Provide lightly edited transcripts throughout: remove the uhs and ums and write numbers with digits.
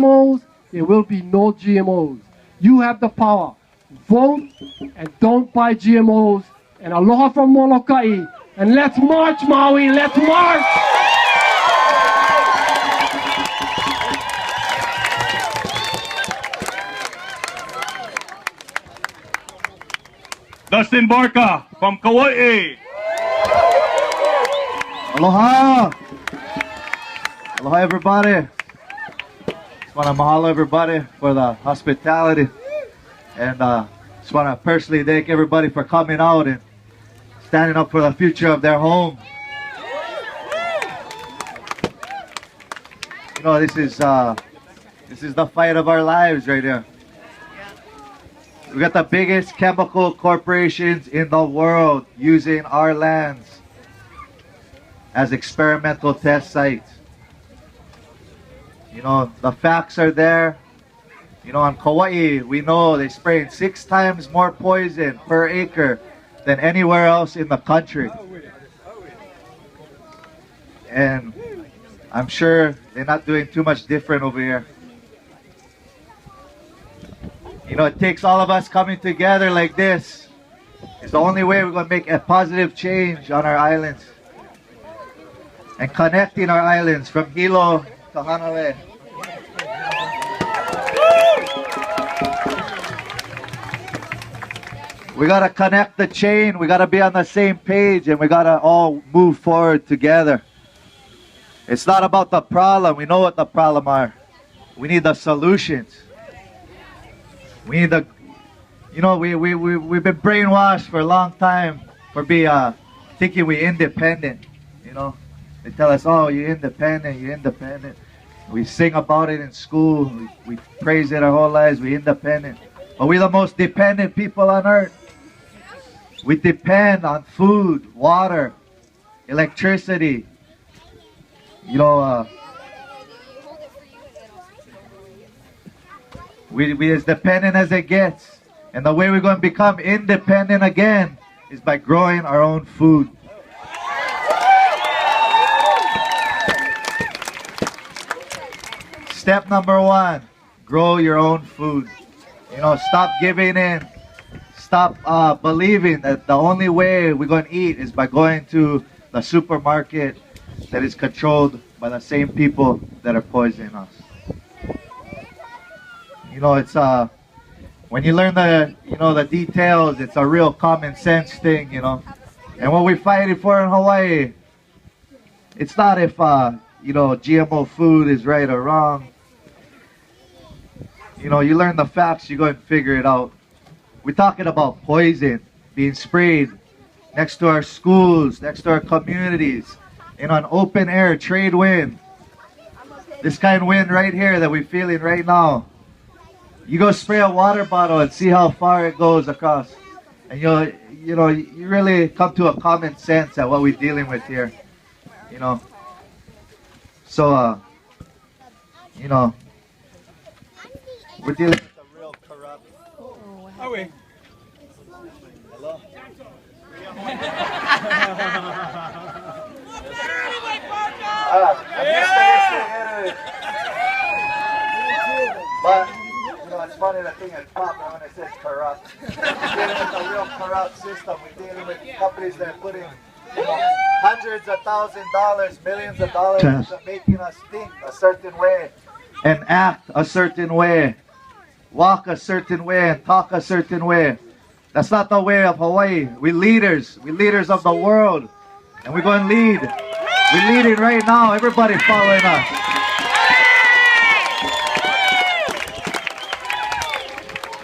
GMOs, there will be no GMOs. You have the power. Vote and don't buy GMOs. And aloha from Molokai. And let's march, Maui. Let's march. Dustin Barca from Kauai. Aloha! Aloha, everybody. Just want to mahalo everybody for the hospitality. And just want to personally thank everybody for coming out and standing up for the future of their home. You know, this is the fight of our lives right here. We got the biggest chemical corporations in the world using our lands as experimental test sites. You know, the facts are there. You know, on Kauai, we know they spraying 6 times more poison per acre than anywhere else in the country. And I'm sure they're not doing too much different over here. You know, it takes all of us coming together like this. It's the only way we're going to make a positive change on our islands. And connecting our islands from Hilo to Hanalei. We got to connect the chain. We got to be on the same page, and we got to all move forward together. It's not about the problem. We know what the problem are. We need the solutions. We need the, you know, we've been brainwashed for a long time for thinking we're independent, you know. They tell us, oh, you're independent, you're independent. We sing about it in school. We praise it our whole lives, we're independent. But we're the most dependent people on earth. We depend on food, water, electricity, you know, we as dependent as it gets. And the way we're going to become independent again is by growing our own food. Step number 1, grow your own food. You know, stop giving in. Stop believing that the only way we're going to eat is by going to the supermarket that is controlled by the same people that are poisoning us. You know, it's when you learn the details, it's a real common sense thing, you know. And what we're fighting for in Hawaii, it's not if you know, GMO food is right or wrong. You know, you learn the facts, you go and figure it out. We're talking about poison being sprayed next to our schools, next to our communities, in an open air trade wind. This kind of wind right here that we're feeling right now. You go spray a water bottle and see how far it goes across. And you know, you really come to a common sense at what we're dealing with here. You know. So, you know, we're dealing with a real corrupt. Are we? Hello? But, you know, it's funny, the thing is popular when it says corrupt. We're dealing with a real corrupt system. We're dealing with companies that are putting, you know, hundreds of $1,000s, millions of dollars into making us think a certain way and act a certain way, walk a certain way and talk a certain way. That's not the way of Hawaii. We're leaders of the world, and we're going to lead. We're leading right now. Everybody following us.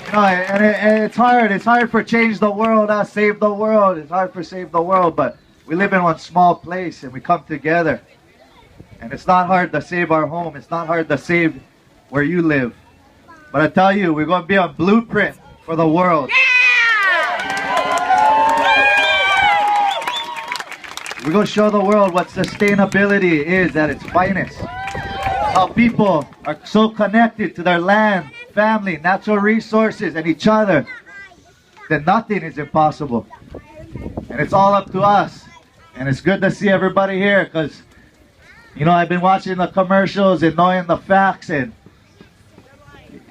You know, and it's hard. It's hard for change the world, save the world. It's hard for save the world, but we live in one small place, and we come together. And it's not hard to save our home. It's not hard to save where you live. But I tell you, we're going to be a blueprint for the world. We're going to show the world what sustainability is at its finest. How people are so connected to their land, family, natural resources, and each other that nothing is impossible. And it's all up to us. And it's good to see everybody here because, you know, I've been watching the commercials and knowing the facts, and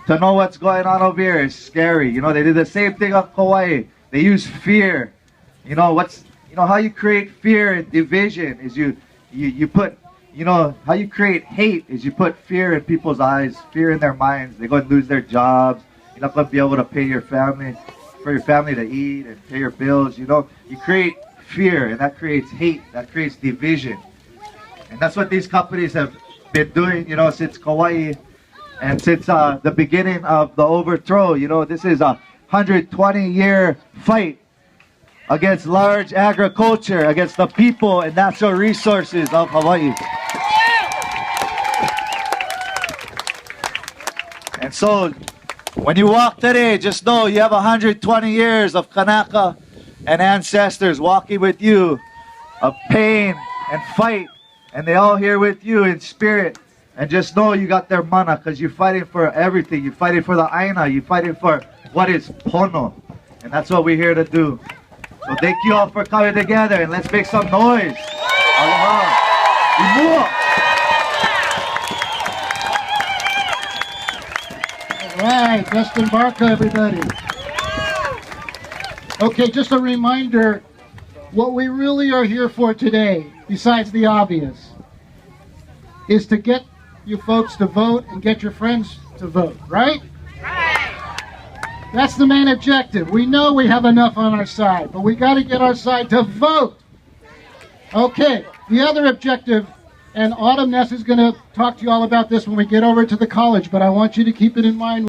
to know what's going on over here is scary. You know, they did the same thing on Kauai. They use fear. You know, how you create fear and division is you put, how you create hate is you put fear in people's eyes, fear in their minds. They're going to lose their jobs. You're not going to be able to pay your family, for your family to eat and pay your bills. You create fear, and that creates hate, that creates division. And that's what these companies have been doing, since Kauai and since the beginning of the overthrow. This is a 120-year fight against large agriculture, against the people and natural resources of Hawaii. And so, when you walk today, just know you have 120 years of Kanaka and ancestors walking with you, of pain and fight, and they all here with you in spirit. And just know you got their mana, because you're fighting for everything. You're fighting for the aina. You're fighting for what is pono. And that's what we're here to do. So thank you all for coming together, and let's make some noise. Aloha. Imua. All right, Justin Barca, everybody. Okay, just a reminder, what we really are here for today, besides the obvious, is to get you folks to vote and get your friends to vote, right? That's the main objective. We know we have enough on our side, but we got to get our side to vote. Okay, the other objective, and Autumn Ness is going to talk to you all about this when we get over to the college, but I want you to keep it in mind.